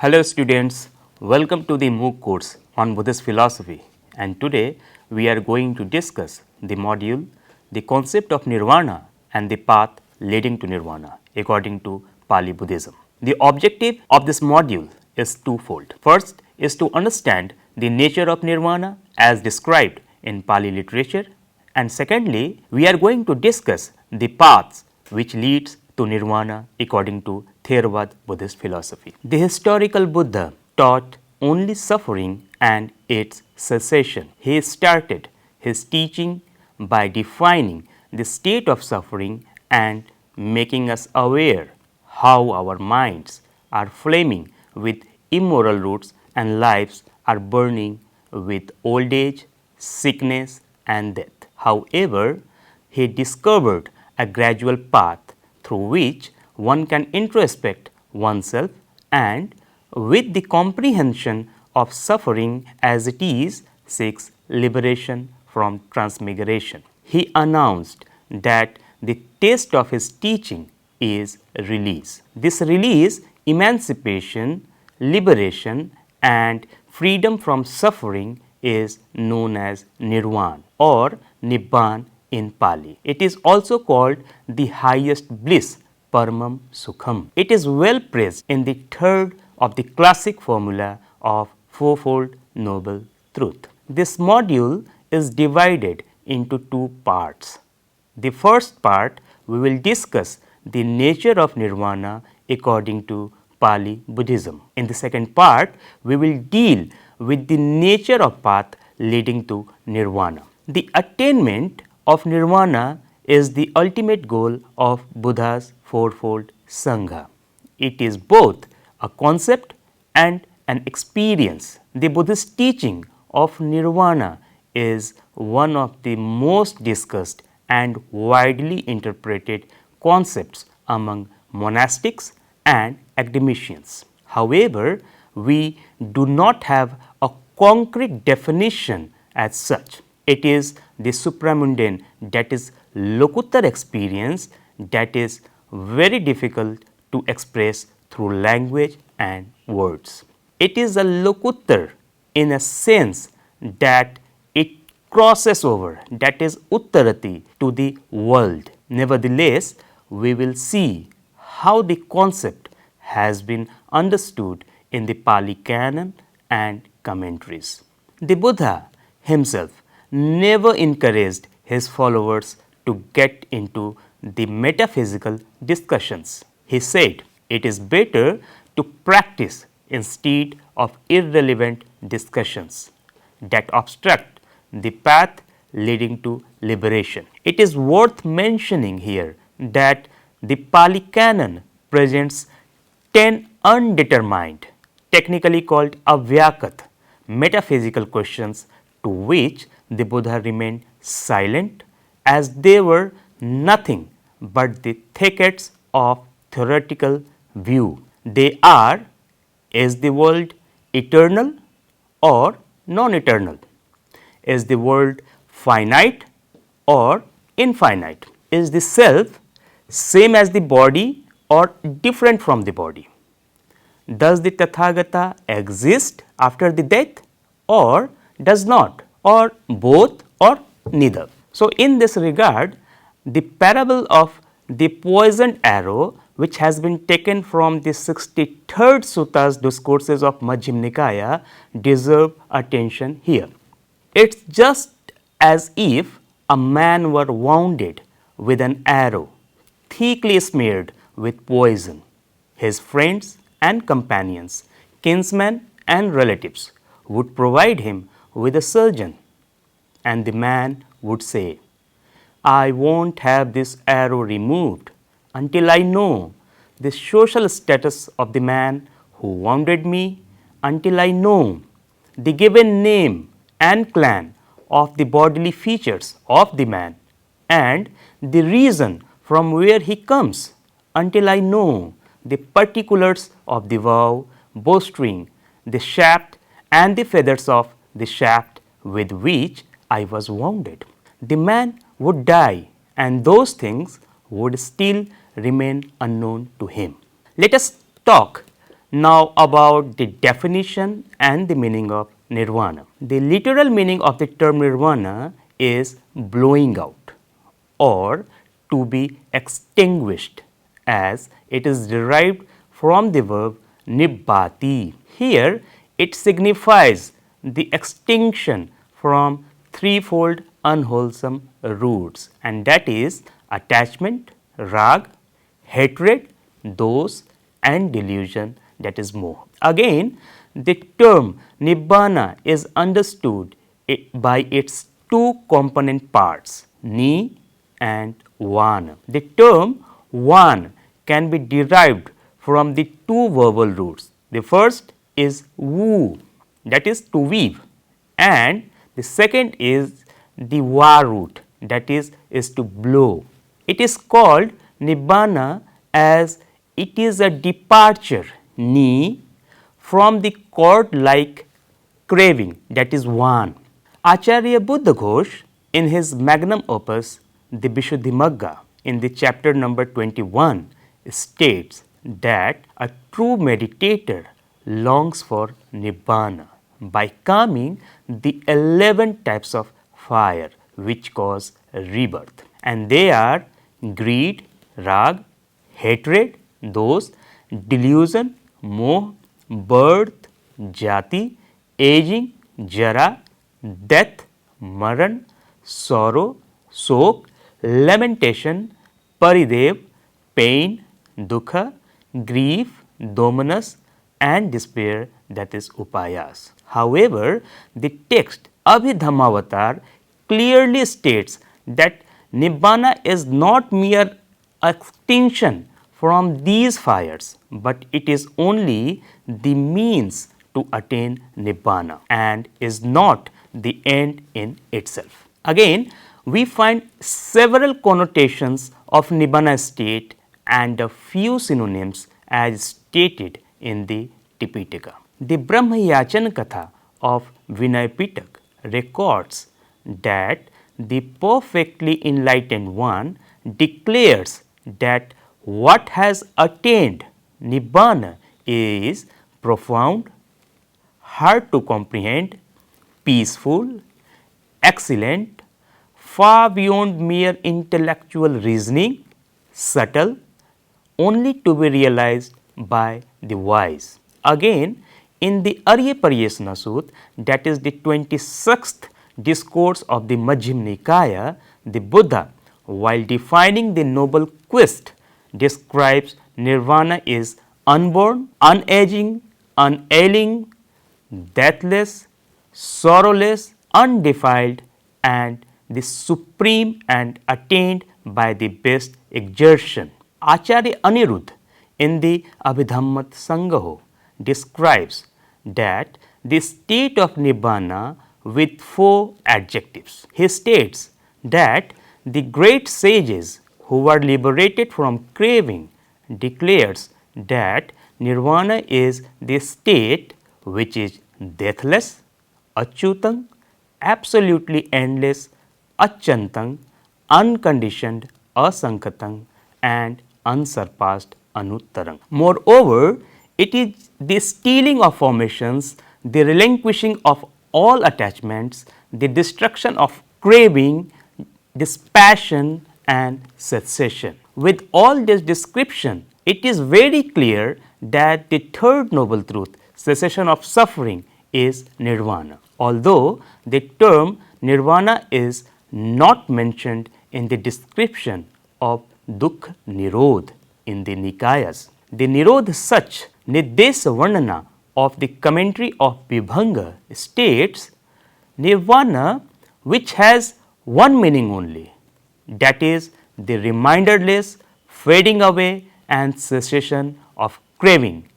Hello students, welcome to the MOOC course on Buddhist philosophy, and today we are going to discuss the module the concept of Nirvāṇa and the path leading to Nirvāṇa according to Pali Buddhism. The objective of this module is twofold. First is to understand the nature of Nirvāṇa as described in Pali literature, and secondly we are going to discuss the paths which leads to Nirvāṇa according to Theravada Buddhist philosophy. The historical Buddha taught only suffering and its cessation. He started his teaching by defining the state of suffering and making us aware how our minds are flaming with immoral roots and lives are burning with old age, sickness and death. However, he discovered a gradual path through which one can introspect oneself and with the comprehension of suffering as it is seeks liberation from transmigration. He announced that the taste of his teaching is release. This release, emancipation, liberation and freedom from suffering is known as Nirvāṇa or Nibbāna in Pali. It is also called the highest bliss, Paramam Sukham. It is well praised in the third of the classic formula of fourfold noble truth. This module is divided into two parts. The first part we will discuss the nature of Nirvāṇa according to Pali Buddhism. In the second part we will deal with the nature of path leading to Nirvāṇa. The attainment of Nirvāṇa is the ultimate goal of Buddha's fourfold Sangha. It is both a concept and an experience. The Buddhist teaching of Nirvāṇa is one of the most discussed and widely interpreted concepts among monastics and academicians. However, we do not have a concrete definition as such. It is the supramundane, that is lokuttara experience, that is very difficult to express through language and words. It is a lokuttara in a sense that it crosses over, that is uttarati, to the world. Nevertheless, we will see how the concept has been understood in the Pali canon and commentaries. The Buddha himself never encouraged his followers to get into the metaphysical discussions. He said it is better to practice instead of irrelevant discussions that obstruct the path leading to liberation. It is worth mentioning here that the Pali canon presents 10 undetermined, technically called avyakat, metaphysical questions to which the Buddha remained silent, as they were nothing but the thickets of theoretical view. They are: is the world eternal or non-eternal? Is the world finite or infinite? Is the self same as the body or different from the body? Does the Tathagata exist after the death or does not, or both or neither? So, in this regard, the parable of the poisoned arrow, which has been taken from the 63rd Sutta's discourses of Majjhima Nikaya, deserve attention here. It is just as if a man were wounded with an arrow thickly smeared with poison. His friends and companions, kinsmen and relatives would provide him with a surgeon, and the man would say, I won't have this arrow removed until I know the social status of the man who wounded me, until I know the given name and clan of the bodily features of the man and the reason from where he comes, until I know the particulars of the vow, bowstring, the shaft and the feathers of the shaft with which I was wounded. The man would die and those things would still remain unknown to him. Let us talk Now about the definition and the meaning of Nirvana. The literal meaning of the term Nirvana is blowing out or to be extinguished, as it is derived from the verb nibbati. Here it signifies the extinction from threefold unwholesome roots, and that is attachment, rag, hatred, dosh, and delusion, that is moha. Again, the term Nibbana is understood by its two component parts, Ni and Vāṇa. The term Vāṇa can be derived from the two verbal roots. The first is Vu, that is to weave, and the second is the Va root, that is to blow. It is called Nibbana as it is a departure, Ni, from the cord like craving, that is Vāṇa. Acharya Buddha Ghosh in his magnum opus the Vishuddhimagga in the chapter number 21 states that a true meditator longs for Nibbana by calming the 11 types of fire which cause rebirth, and they are greed, rag, hatred, dosh, delusion, moh, birth, jati, aging, jara, death, maran, sorrow, shok, lamentation, paridev, pain, dukha, grief, domanus, and despair, that is upayas. However, the text Abhidhammavatar clearly states that Nibbana is not mere extinction from these fires, but it is only the means to attain Nibbana and is not the end in itself. Again, we find several connotations of Nibbana state and a few synonyms as stated in the Tipitaka. The Brahmayachana Katha of Vinay Pitak records that the perfectly enlightened one declares that what has attained Nibbana is profound, hard to comprehend, peaceful, excellent, far beyond mere intellectual reasoning, subtle, only to be realized by the wise. Again, in the Arya Paryasana Sutta, that is the 26th discourse of the Majjhima Nikaya, the Buddha, while defining the noble quest, describes Nirvana is unborn, unaging, unailing, deathless, sorrowless, undefiled, and the supreme and attained by the best exertion. Acharya Aniruddha in the Abhidhammat Sangaho describes that the state of Nibbana with 4 adjectives. He states that the great sages who were liberated from craving declares that Nirvana is the state which is deathless, achyutang, absolutely endless, achantang, unconditioned, asankatang, and unsurpassed, anuttarang. Moreover, it is the stealing of formations, the relinquishing of all attachments, the destruction of craving, this passion and cessation. With all this description, it is very clear that the third noble truth, cessation of suffering, is Nirvana. Although the term Nirvana is not mentioned in the description of Dukkha Nirodha in the Nikayas. The Nirodha Sach Nirdesa Varnana of the commentary of Vibhanga states Nirvana, which has one meaning only, that is the reminderless fading away and cessation of craving,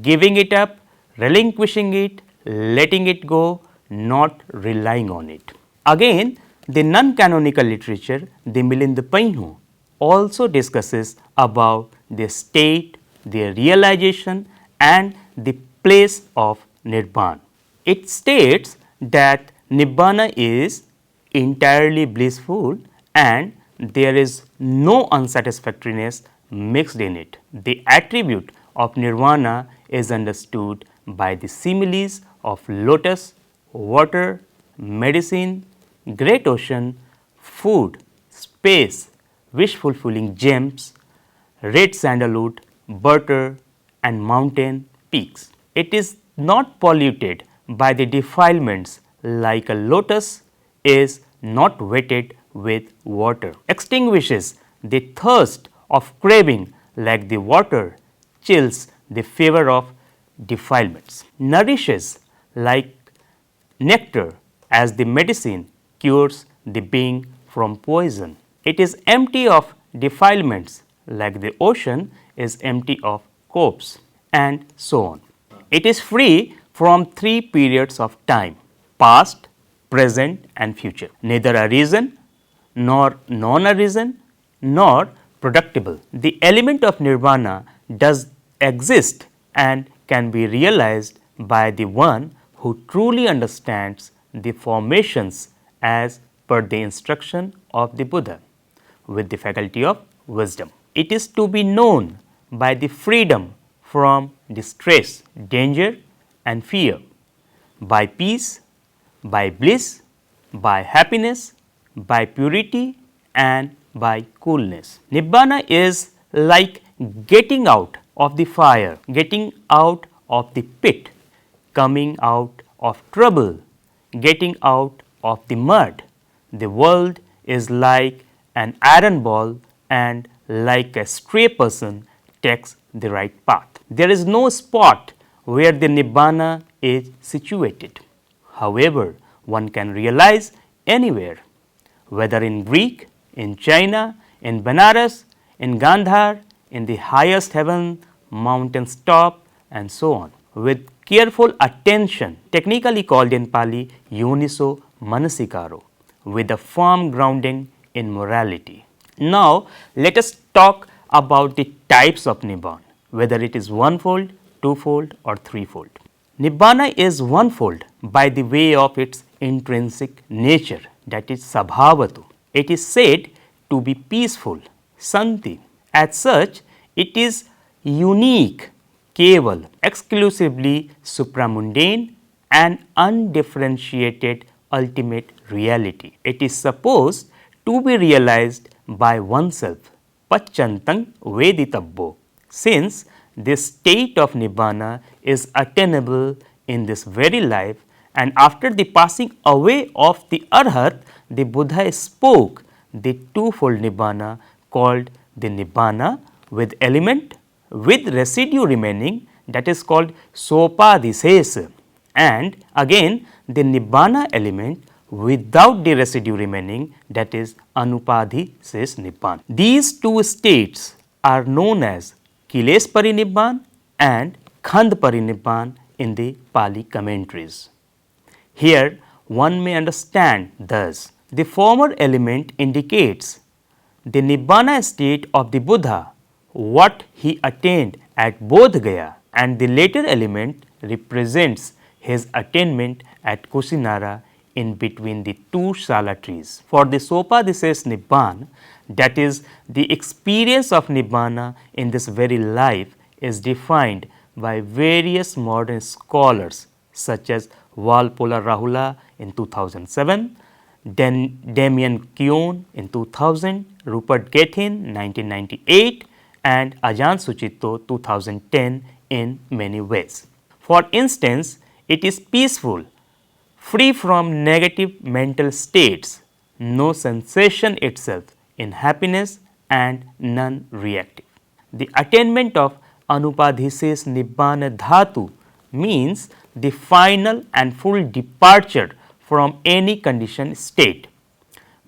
giving it up, relinquishing it, letting it go, not relying on it. Again, the non-canonical literature, the Milinda Painho, also discusses about the state, the realization and the place of Nibbana. It states that Nibbana is entirely blissful and there is no unsatisfactoriness mixed in it. The attribute of Nirvāṇa is understood by the similes of lotus, water, medicine, great ocean, food, space, wish fulfilling gems, red sandalwood, butter, and mountain peaks. It is not polluted by the defilements like a lotus is not wetted with water, extinguishes the thirst of craving like the water chills the fever of defilements, nourishes like nectar as the medicine cures the being from poison. It is empty of defilements like the ocean is empty of corpse, and so on. It is free from three periods of time: past, present, and future, neither arisen nor non-arisen nor productible. The element of Nirvāṇa does exist and can be realized by the one who truly understands the formations as per the instruction of the Buddha with the faculty of wisdom. It is to be known by the freedom from distress, danger, and fear, by peace, by bliss, by happiness, by purity, and by coolness. Nibbana is like getting out of the fire, getting out of the pit, coming out of trouble, getting out of the mud. The world is like an iron ball, and like a stray person takes the right path. There is no spot where the Nibbana is situated. However, one can realize anywhere, whether in Greek, in China, in Benares, in Gandhar, in the highest heaven, mountain's top, and so on, with careful attention, technically called in Pali Yoniso Manasikaro, with a firm grounding in morality. Now, let us talk about the types of Nibbana, whether it is one-fold, two-fold, or three-fold. Nibbana is one-fold by the way of its intrinsic nature, that is Sabhavatu. It is said to be peaceful, Santi. As such, it is unique, Keval, exclusively supramundane and undifferentiated ultimate reality. It is supposed to be realized by oneself, Pachantang Veditabbo, since this state of Nibbana is attainable in this very life, and after the passing away of the Arhat, the Buddha spoke the twofold Nibbana called the Nibbana with element with residue remaining, that is called Sopadhisesa, and again the Nibbana element without the residue remaining, that is Anupadhises Nibbana. These two states are known as Kiles Parinibban and Khand Parinibban in the Pali commentaries. Here one may understand thus: the former element indicates the Nibbana state of the Buddha, what he attained at Bodh Gaya, and the later element represents his attainment at Kusinara in between the two Sala trees. For the Sopadhises Nibbana, that is the experience of Nibbana in this very life, is defined by various modern scholars such as Walpola Rahula in 2007, Damien Keown in 2000, Rupert Gethin 1998, and Ajahn Sucitto 2010 in many ways. For instance, it is peaceful, free from negative mental states, no sensation itself, in happiness, and non-reactive. The attainment of Anupadhises Nibbana Dhatu means the final and full departure from any conditioned state.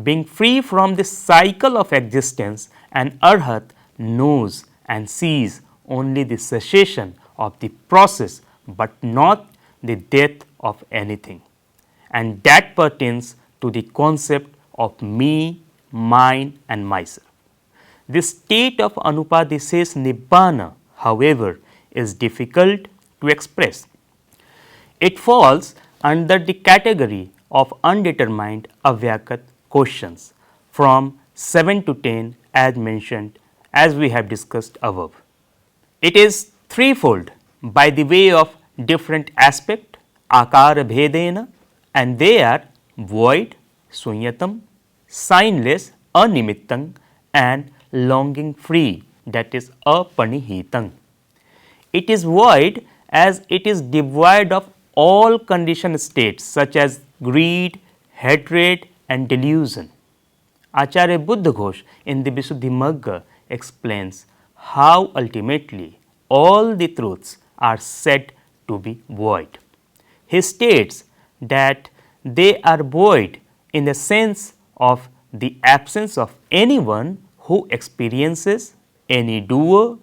Being free from the cycle of existence, an Arhat knows and sees only the cessation of the process, but not the death of anything, and that pertains to the concept of me, mine, and myself. The state of Anupadhises Nibbana, however, is difficult to express. It falls under the category of undetermined avyakat questions from 7 to 10 as mentioned, as we have discussed above. It is threefold by the way of different aspect, akara bhedena, and they are void, sunyatam, signless, animittam, and longing free, that is apanihitam. It is void as it is devoid of all conditioned states such as greed, hatred, and delusion. Acharya Buddha Ghosh in the Visuddhimagga explains how ultimately all the truths are said to be void. He states that they are void in the sense of the absence of anyone who experiences, any doer,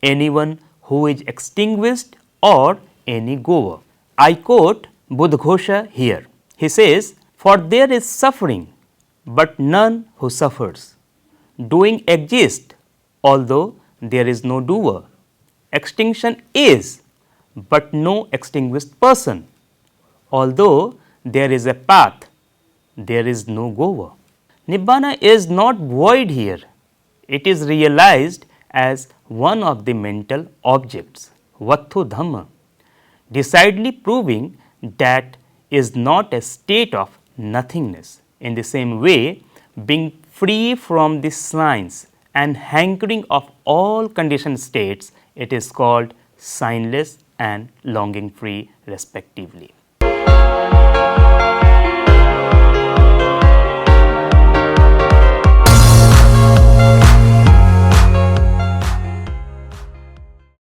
anyone who is extinguished, or any goer. I quote Buddhaghosa here. He says, "For there is suffering, but none who suffers. Doing exists, although there is no doer. Extinction is, but no extinguished person. Although there is a path, there is no goer." Nibbana is not void here. It is realized as one of the mental objects, Vattu Dhamma, decidedly proving that is not a state of nothingness. In the same way, being free from the signs and hankering of all conditioned states, it is called signless and longing free respectively.